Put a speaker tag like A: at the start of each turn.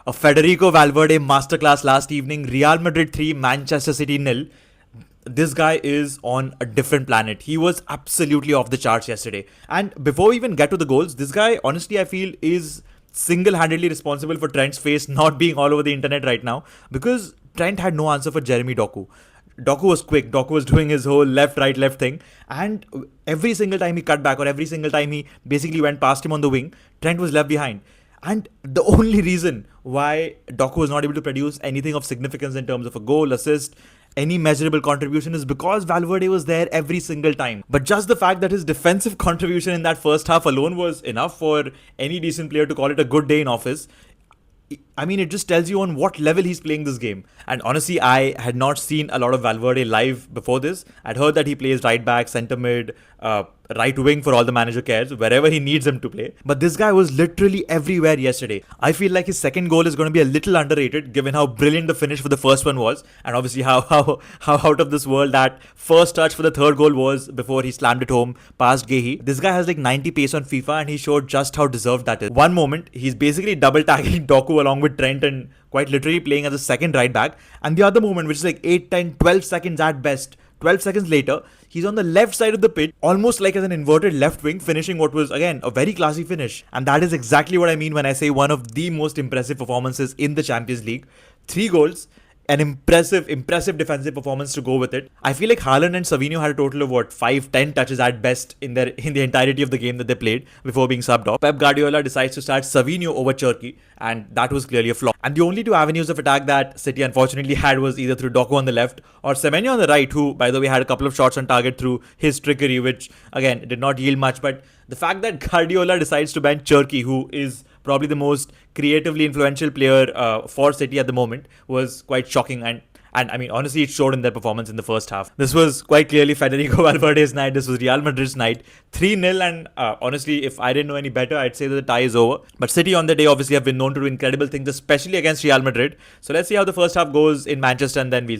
A: A Federico Valverde masterclass last evening. Real Madrid 3, Manchester City nil. This guy is on a different planet. He was absolutely off the charts yesterday. And before we even get to the goals, this guy, honestly, I feel is single-handedly responsible for Trent's face not being all over the internet right now, because Trent had no answer for Jeremy Doku. Doku was quick. Doku was doing his whole left, right, left thing. And every single time he cut back, or every single time he basically went past him on the wing, Trent was left behind. And the only reason why Doku was not able to produce anything of significance in terms of a goal, assist, any measurable contribution is because Valverde was there every single time. But just the fact that his defensive contribution in that first half alone was enough for any decent player to call it a good day in office. I mean, it just tells you on what level he's playing this game. And honestly, I had not seen a lot of Valverde live before this. I'd heard that he plays right back, centre mid, right wing for all the manager cares, wherever he needs him to play. But this guy was literally everywhere yesterday. I feel like his second goal is going to be a little underrated, given how brilliant the finish for the first one was, and obviously how out of this world that first touch for the third goal was before he slammed it home past Gehi. This guy has like 90 pace on FIFA, and he showed just how deserved that is. One moment, he's basically double tackling Doku along with Trent and quite literally playing as a second right back. And the other moment, which is like 8, 10, 12 seconds at best, 12 seconds later, he's on the left side of the pitch, almost like as an inverted left wing, finishing what was, again, a very classy finish. And that is exactly what I mean when I say one of the most impressive performances in the Champions League. 3 goals, an impressive defensive performance to go with it. I feel like Haaland and Savinho had a total of 5-10 touches at best in the entirety of the game that they played before being subbed off. Pep Guardiola decides to start Savinho over Cherki, and that was clearly a flop. And the only 2 avenues of attack that City unfortunately had was either through Doku on the left or Semenyo on the right, who, by the way, had a couple of shots on target through his trickery, which again did not yield much. But the fact that Guardiola decides to bench Cherki, who is probably the most creatively influential player for City at the moment, was quite shocking. And I mean, honestly, it showed in their performance in the first half. This was quite clearly Federico Valverde's night. This was Real Madrid's night. 3-0, and honestly, if I didn't know any better, I'd say that the tie is over. But City on the day obviously have been known to do incredible things, especially against Real Madrid. So let's see how the first half goes in Manchester, and then we'll